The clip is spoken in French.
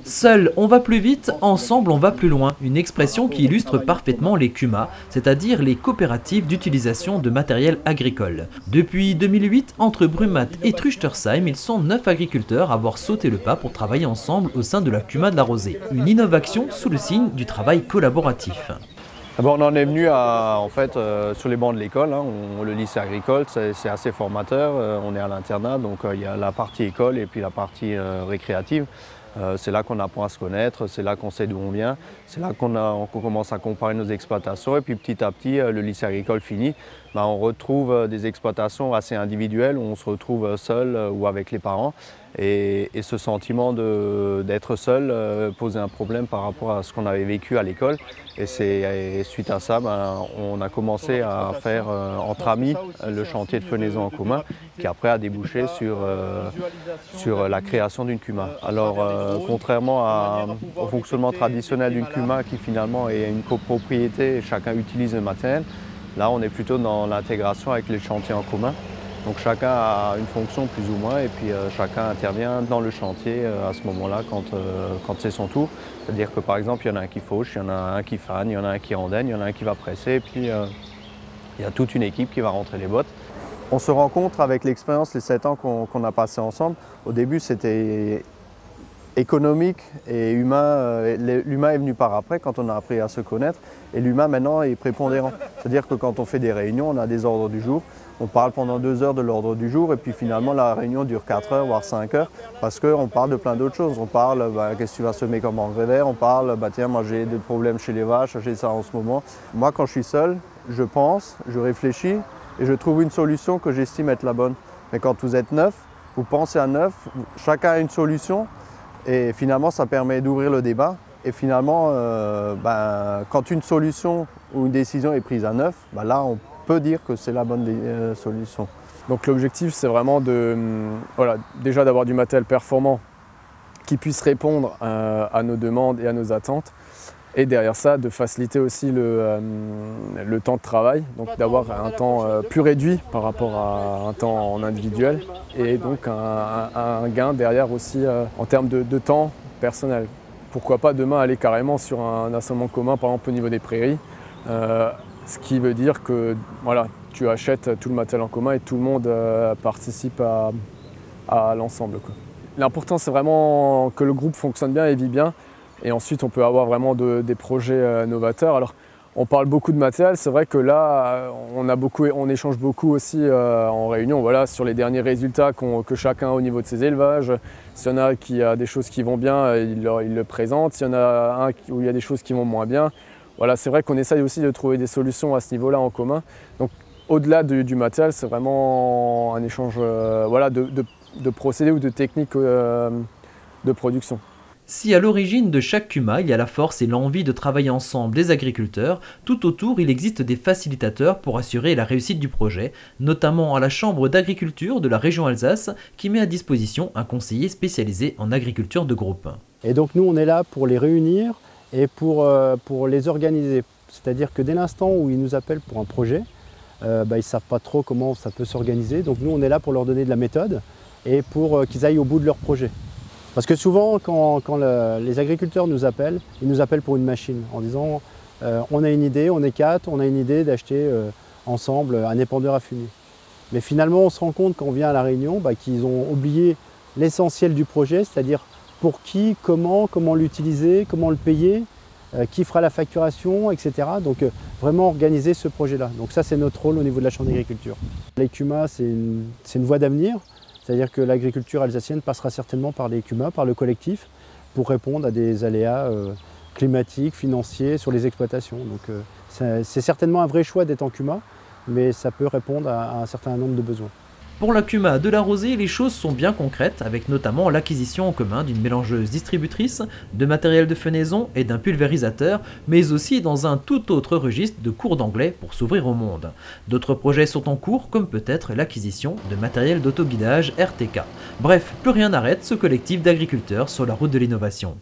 Seul on va plus vite, ensemble on va plus loin. Une expression qui illustre parfaitement les CUMA, c'est-à-dire les coopératives d'utilisation de matériel agricole. Depuis 2008, entre Brumath et Truchtersheim, ils sont 9 agriculteurs à avoir sauté le pas pour travailler ensemble au sein de la CUMA de la Rosée. Une innovation sous le signe du travail collaboratif. On en est venu sur les bancs de l'école, hein. Le lycée agricole, c'est assez formateur, on est à l'internat, donc il y a la partie école et puis la partie récréative. C'est là qu'on apprend à se connaître, c'est là qu'on sait d'où on vient, c'est là qu'on commence à comparer nos exploitations et puis petit à petit, le lycée agricole finit, on retrouve des exploitations assez individuelles où on se retrouve seul ou avec les parents et ce sentiment d'être seul posait un problème par rapport à ce qu'on avait vécu à l'école et suite à ça, on a commencé à faire entre amis le chantier de fenaison en commun qui après a débouché sur la création d'une CUMA. Alors contrairement au fonctionnement traditionnel d'une CUMA qui finalement est une copropriété et chacun utilise le matériel, là on est plutôt dans l'intégration avec les chantiers en commun. Donc chacun a une fonction plus ou moins et puis chacun intervient dans le chantier à ce moment-là quand c'est son tour. C'est-à-dire que par exemple il y en a un qui fauche, il y en a un qui fane, il y en a un qui rondenne, il y en a un qui va presser et puis il y a toute une équipe qui va rentrer les bottes. On se rencontre avec l'expérience, les 7 ans qu'on a passé ensemble. Au début c'était économique et humain, l'humain est venu par après quand on a appris à se connaître et l'humain maintenant est prépondérant. C'est-à-dire que quand on fait des réunions, on a des ordres du jour, on parle pendant 2 heures de l'ordre du jour et puis finalement la réunion dure 4 heures voire 5 heures parce qu'on parle de plein d'autres choses. On parle qu'est-ce que tu vas semer comme engrais vert, on parle tiens moi j'ai des problèmes chez les vaches, j'ai ça en ce moment. Moi quand je suis seul, je pense, je réfléchis et je trouve une solution que j'estime être la bonne. Mais quand vous êtes 9, vous pensez à 9, chacun a une solution. Et finalement, ça permet d'ouvrir le débat. Et finalement, quand une solution ou une décision est prise à 9, là, on peut dire que c'est la bonne solution. Donc l'objectif, c'est vraiment déjà d'avoir du matériel performant qui puisse répondre à nos demandes et à nos attentes. Et derrière ça, de faciliter aussi le temps de travail, donc d'avoir un temps plus réduit par rapport à un temps en individuel et donc un gain derrière aussi en termes de temps personnel. Pourquoi pas demain aller carrément sur un assemblement commun, par exemple au niveau des prairies, ce qui veut dire que tu achètes tout le matériel en commun et tout le monde participe à l'ensemble. L'important c'est vraiment que le groupe fonctionne bien et vit bien. Et ensuite, on peut avoir vraiment des projets novateurs. Alors, on parle beaucoup de matériel. C'est vrai que là, on échange beaucoup aussi en réunion sur les derniers résultats que chacun a au niveau de ses élevages. S'il y en a qui a des choses qui vont bien, il le présente. S'il y en a un où il y a des choses qui vont moins bien. C'est vrai qu'on essaye aussi de trouver des solutions à ce niveau-là en commun. Donc, au-delà du matériel, c'est vraiment un échange de procédés ou de techniques de production. Si à l'origine de chaque CUMA, il y a la force et l'envie de travailler ensemble des agriculteurs, tout autour il existe des facilitateurs pour assurer la réussite du projet, notamment à la Chambre d'agriculture de la région Alsace qui met à disposition un conseiller spécialisé en agriculture de groupe. Et donc nous on est là pour les réunir et pour les organiser. C'est-à-dire que dès l'instant où ils nous appellent pour un projet, ils ne savent pas trop comment ça peut s'organiser. Donc nous on est là pour leur donner de la méthode et pour qu'ils aillent au bout de leur projet. Parce que souvent, quand les agriculteurs nous appellent, ils nous appellent pour une machine en disant on a une idée, on est 4, on a une idée d'acheter ensemble un épandeur à fumier. Mais finalement, on se rend compte quand on vient à la réunion qu'ils ont oublié l'essentiel du projet, c'est-à-dire pour qui, comment l'utiliser, comment le payer, qui fera la facturation, etc. Donc vraiment organiser ce projet-là. Donc ça, c'est notre rôle au niveau de la Chambre d'agriculture. Les CUMA, c'est une voie d'avenir. C'est-à-dire que l'agriculture alsacienne passera certainement par les CUMA, par le collectif, pour répondre à des aléas climatiques, financiers sur les exploitations. Donc c'est certainement un vrai choix d'être en CUMA, mais ça peut répondre à un certain nombre de besoins. Pour la CUMA de la Rosée, les choses sont bien concrètes, avec notamment l'acquisition en commun d'une mélangeuse distributrice, de matériel de fenaison et d'un pulvérisateur, mais aussi dans un tout autre registre de cours d'anglais pour s'ouvrir au monde. D'autres projets sont en cours, comme peut-être l'acquisition de matériel d'autoguidage RTK. Bref, plus rien n'arrête ce collectif d'agriculteurs sur la route de l'innovation.